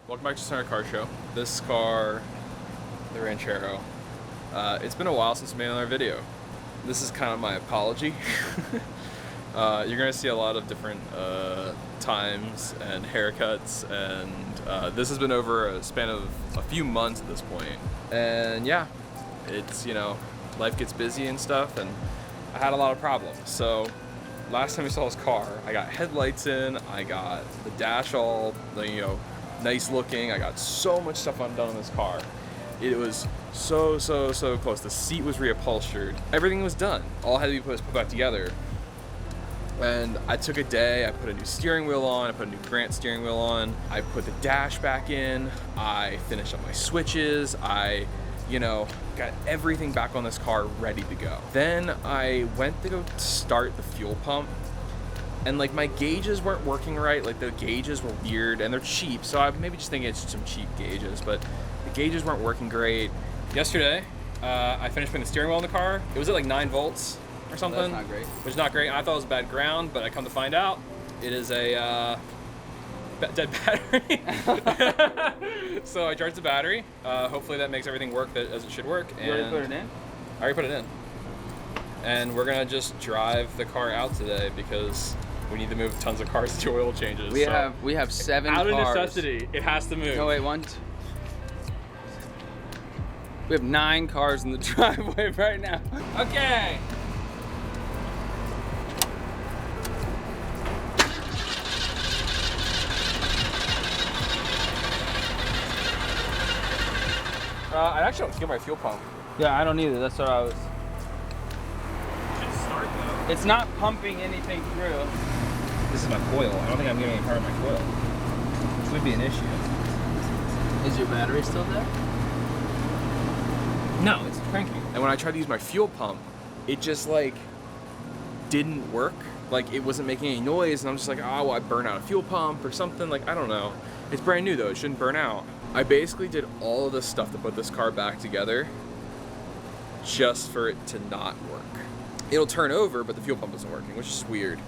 Welcome back to Center Car Show. This car, the Ranchero, it's been a while since we made another video. This is kind of my apology. You're going to see a lot of different times and haircuts, and this has been over a span of a few months at this point. And yeah, it's, you know, life gets busy and stuff, and I had a lot of problems. So last time we saw this car, I got headlights in, I got the dash all, you know, nice looking. I got so much stuff undone in this car. It was so close. The seat was reupholstered. Everything was done. All had to be put back together. And I took a day, I put a new steering wheel on, I put a new Grant steering wheel on, I put the dash back in, I finished up my switches, I, you know, got everything back on this car ready to go. Then I went to go start the fuel pump, and like my gauges weren't working right. Like the gauges were weird, and they're cheap, so I maybe just thinking it's some cheap gauges, but the gauges weren't working great. Yesterday, I finished putting the steering wheel in the car. It was at like 9 volts or something. That's not great. Which is not great. I thought it was bad ground, but I come to find out it is a dead battery. So I charged the battery. Hopefully that makes everything work as it should work. You already put it in? I already put it in. And we're gonna just drive the car out today because we need to move tons of cars to oil changes. We have 7 out cars. of necessity, it has to move. No, wait, 1, 2. We have 9 cars in the driveway right now. Okay. I actually don't get my fuel pump. Yeah, I don't either. That's what I was. Should start though. It's not pumping anything through. This is my coil. I don't think I'm getting any part of my coil, which would be an issue. Is your battery still there? No, it's cranking. And when I tried to use my fuel pump, it just like didn't work. Like it wasn't making any noise, and I'm just like, oh, well, I burned out a fuel pump or something. Like I don't know. It's brand new though. It shouldn't burn out. I basically did all of this stuff to put this car back together just for it to not work. It'll turn over, but the fuel pump isn't working, which is weird.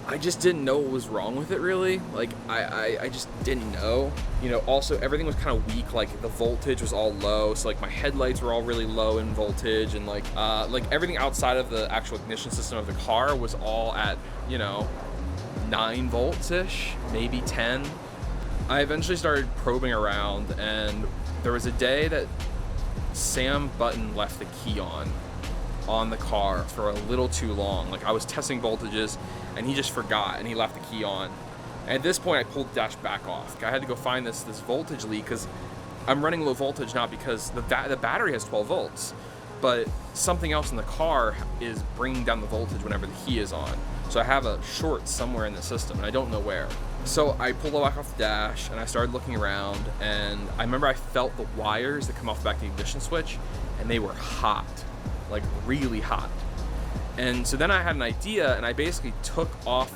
I just didn't know what was wrong with it really. Like I just didn't know. You know, also everything was kind of weak. Like the voltage was all low, so like my headlights were all really low in voltage, and like everything outside of the actual ignition system of the car was all at, you know, 9 volts-ish, maybe 10. I eventually started probing around, and there was a day that Sam Button left the key on the car for a little too long. Like I was testing voltages and he just forgot and he left the key on. And at this point I pulled the dash back off. I had to go find this voltage leak because I'm running low voltage, not because the battery has 12 volts, but something else in the car is bringing down the voltage whenever the key is on. So I have a short somewhere in the system and I don't know where. So I pulled the back off the dash and I started looking around, and I remember I felt the wires that come off the back of the ignition switch, and they were hot, like really hot. And so then I had an idea, and I basically took off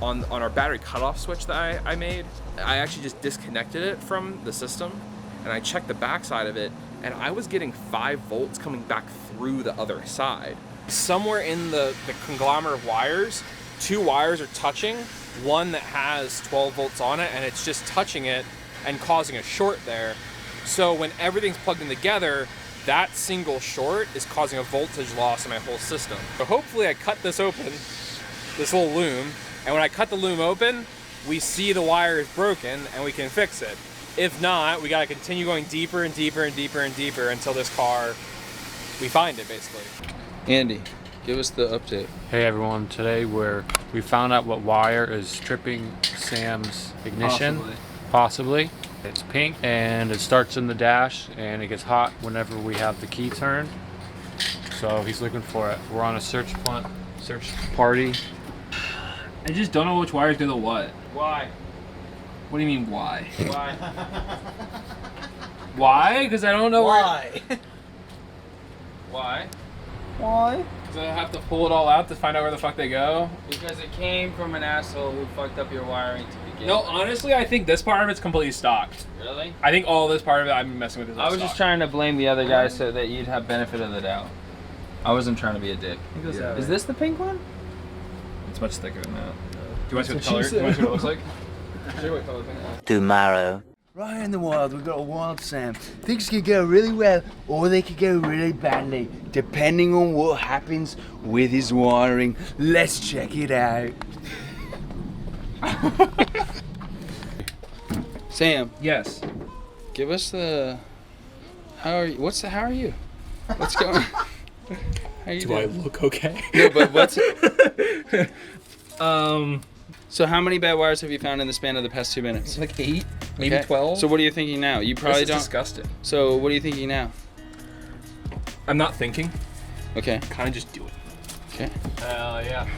on our battery cutoff switch that I made. I actually just disconnected it from the system, and I checked the back side of it, and I was getting 5 volts coming back through the other side. Somewhere in the conglomerate of wires, 2 wires are touching, one that has 12 volts on it, and it's just touching it and causing a short there. So when everything's plugged in together, that single short is causing a voltage loss in my whole system. So hopefully I cut this open, this little loom, and when I cut the loom open, we see the wire is broken and we can fix it. If not, we gotta continue going deeper and deeper and deeper and deeper until this car, we find it basically. Andy, give us the update. Hey everyone, today we found out what wire is tripping Sam's ignition. Possibly. It's pink and it starts in the dash and it gets hot whenever we have the key turned. So he's looking for it. We're on a search party. I just don't know which wires go to what. Why? What do you mean why? Why? Why? Because I don't know Why? Why? Why? Because I have to pull it all out to find out where the fuck they go. Because it came from an asshole who fucked up your wiring to begin No, with. honestly, I think this part of it's completely stock. Really? I think all this part of it I've been messing with is I was just trying to blame the other guy so that you'd have benefit of the doubt. I wasn't trying to be a dick. Yeah. Is this the pink one? It's much thicker than that. Do you want to see what the color? Do you want to see what it looks like? Tomorrow. Right in the wild, we've got a wild Sam. Things could go really well, or they could go really badly, depending on what happens with his wiring. Let's check it out. Sam. Yes. Give us the. How are you? How are you? What's going on? How you doing? I look okay? No, but what's. So how many bad wires have you found in the span of the past 2 minutes? Like 8, maybe Okay. 12. So what are you thinking now? You probably This is don't. disgusting. So what are you thinking now? I'm not thinking. Okay. Kind of just do it. Okay. Hell yeah.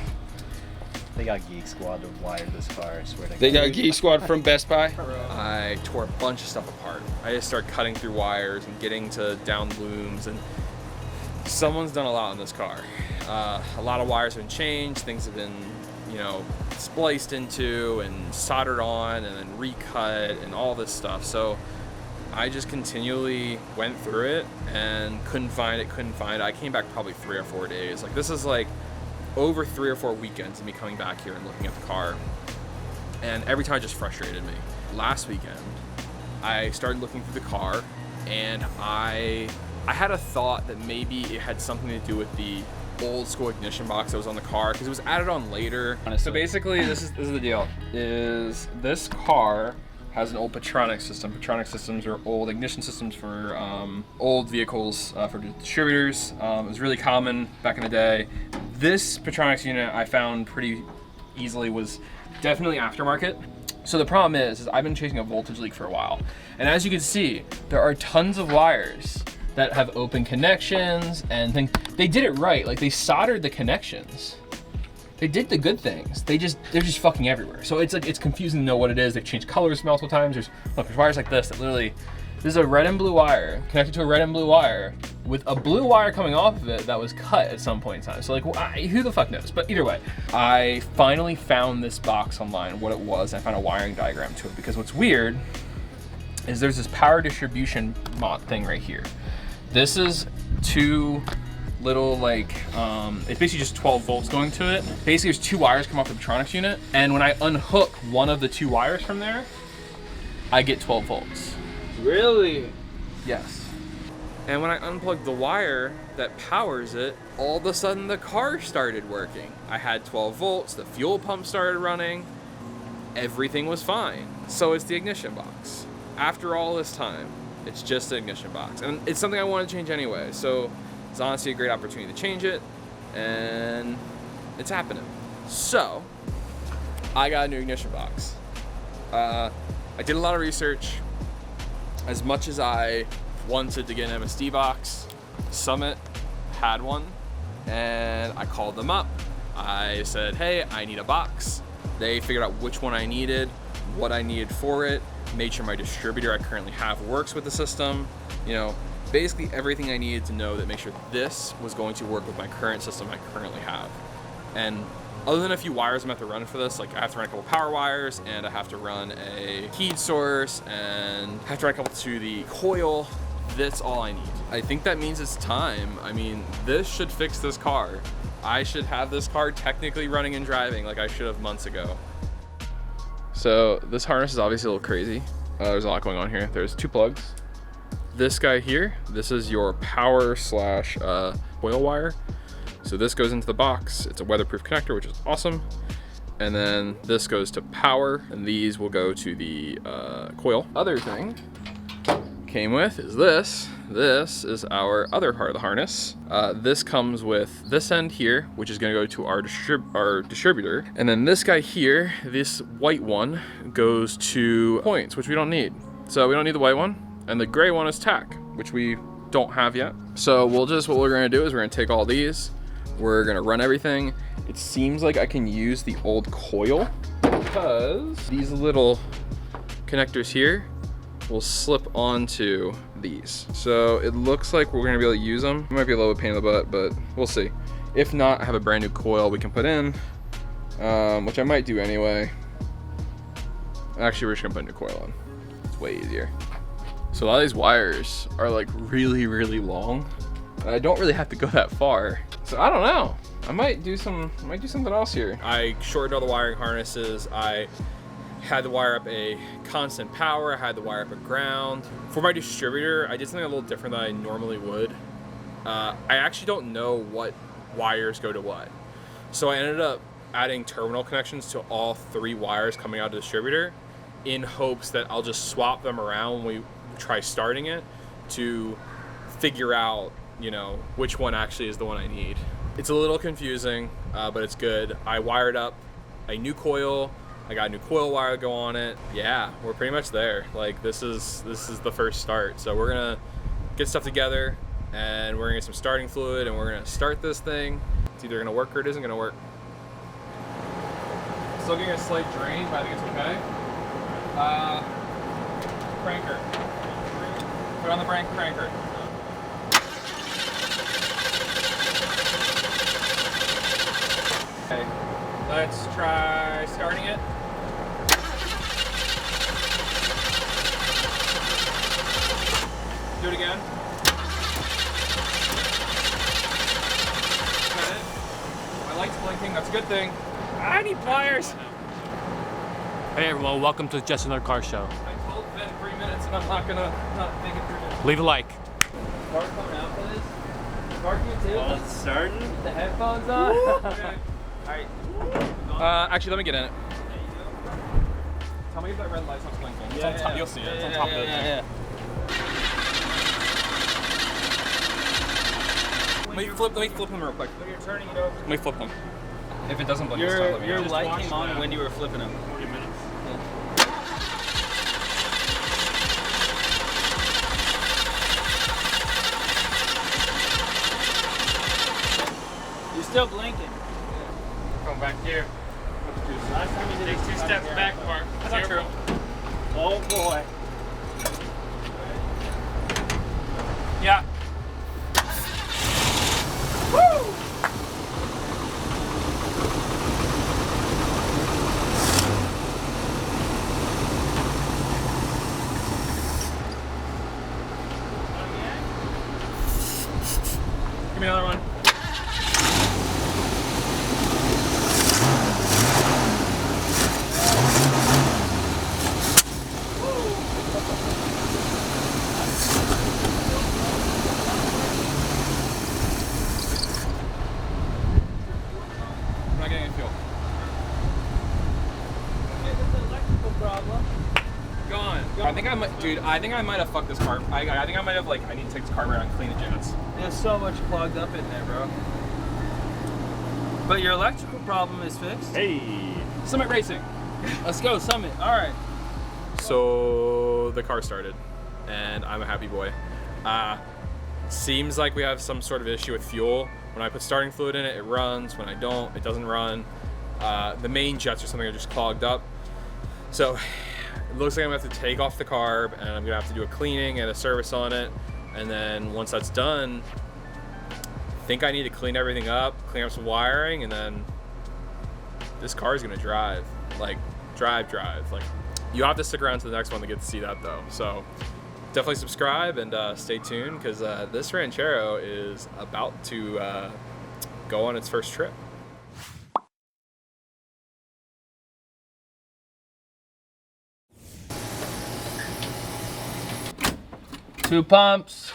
They got Geek Squad to wire this car, I swear to God. They got Geek Squad from Best Buy. I tore a bunch of stuff apart. I just started cutting through wires and getting to down looms, and someone's done a lot on this car. A lot of wires have been changed, things have been, you know, spliced into and soldered on and then recut and all this stuff. So I just continually went through it and couldn't find it. I came back probably 3 or 4 days. Like, this is like over 3 or 4 weekends of me coming back here and looking at the car, and every time it just frustrated me. Last weekend I started looking through the car, and I had a thought that maybe it had something to do with the old school ignition box that was on the car, because it was added on later. So basically this is the deal, is this car has an old Petronic system. Petronic systems are old ignition systems for old vehicles, for distributors. It was really common back in the day. This Petronics unit I found pretty easily was definitely aftermarket. So the problem is I've been chasing a voltage leak for a while, and as you can see, there are tons of wires that have open connections and things. They did it right, like they soldered the connections. They did the good things. They're just fucking everywhere. So it's like, it's confusing to know what it is. They've changed colors multiple times. There's wires like this that literally, this is a red and blue wire connected to a red and blue wire with a blue wire coming off of it that was cut at some point in time. So like, who the fuck knows? But either way, I finally found this box online, what it was. I found a wiring diagram to it, because what's weird is there's this power distribution mod thing right here. This is two little, like, it's basically just 12 volts going to it. Basically there's 2 wires come off the Petronics unit, and when I unhook one of the 2 wires from there, I get 12 volts. Really? Yes. And when I unplugged the wire that powers it, all of a sudden the car started working. I had 12 volts, the fuel pump started running, everything was fine. So it's the ignition box. After all this time, it's just the ignition box. And it's something I want to change anyway, so it's honestly a great opportunity to change it, and it's happening. So, I got a new ignition box. I did a lot of research. As much as I wanted to get an MSD box, Summit had one, and I called them up. I said, hey, I need a box. They figured out which one I needed, what I needed for it, made sure my distributor I currently have works with the system, you know, basically everything I needed to know that make sure this was going to work with my current system I currently have. And other than a few wires I'm gonna have to run for this, like I have to run a couple power wires, and I have to run a heat source, and I have to run a couple to the coil. That's all I need. I think that means it's time. I mean, this should fix this car. I should have this car technically running and driving like I should have months ago. So this harness is obviously a little crazy. There's a lot going on here. There's 2 plugs. This guy here, this is your power slash coil wire. So this goes into the box. It's a weatherproof connector, which is awesome. And then this goes to power, and these will go to the coil. Other thing came with is this. This is our other part of the harness. This comes with this end here, which is gonna go to our distributor. And then this guy here, this white one, goes to points, which we don't need. So we don't need the white one. And the gray one is tack, which we don't have yet. So what we're gonna do is we're gonna take all these, we're gonna run everything. It seems like I can use the old coil because these little connectors here will slip onto these. So it looks like we're gonna be able to use them. It might be a little bit pain in the butt, but we'll see. If not, I have a brand new coil we can put in, which I might do anyway. Actually, we're just gonna put a new coil in. It's way easier. So a lot of these wires are like really, really long. I don't really have to go that far. So I don't know. I might do something else here. I shortened all the wiring harnesses. I had to wire up a constant power, I had to wire up a ground. For my distributor, I did something a little different than I normally would. I actually don't know what wires go to what. So I ended up adding terminal connections to all 3 wires coming out of the distributor in hopes that I'll just swap them around when we try starting it to figure out, you know, which one actually is the one I need. It's a little confusing, but it's good. I wired up a new coil. I got a new coil wire to go on it. Yeah, we're pretty much there. Like this is the first start. So we're gonna get stuff together and we're gonna get some starting fluid and we're gonna start this thing. It's either gonna work or it isn't gonna work. Still getting a slight drain, but I think it's okay. Cranker. Put on the cranker. Okay, let's try starting it. Do it again. Got it. My light's blinking, that's a good thing. I need pliers. Hey everyone, welcome to Just Another Car Show. I told Ben 3 minutes and I'm not gonna make it 3 minutes. Leave a like. Car coming out for this? Car you too? Well, it's starting. The headphones on? Okay. Alright. Actually, let me get in it. Tell me if that red light's not blinking. It's on top. You'll see it. It's on top of the thing. Let me flip them real quick. When you're turning it over, Let me flip them. If it doesn't blink, this time, let me know. your light came on when you were flipping them. 40 minutes. You're still blinking. Come back here. Last time you did Take 2 steps back, Mark. That's not true. Oh boy. Yeah. Give me another one. I'm not getting any fuel. Gone. I think I might, dude. I think I might have fucked this car. I think I might have I need to take this carburetor and clean the jets. There's so much clogged up in there, bro. But your electrical problem is fixed. Hey. Summit Racing. Let's go, Summit. All right. So the car started, and I'm a happy boy. Seems like we have some sort of issue with fuel. When I put starting fluid in it, it runs. When I don't, it doesn't run. The main jets or something are just clogged up. So it looks like I'm gonna have to take off the carb, and I'm gonna have to do a cleaning and a service on it. And then once that's done, I think I need to clean everything up, clean up some wiring, and then this car is gonna drive. Drive. You have to stick around to the next one to get to see that though. So definitely subscribe and stay tuned because this Ranchero is about to go on its first trip. 2 pumps.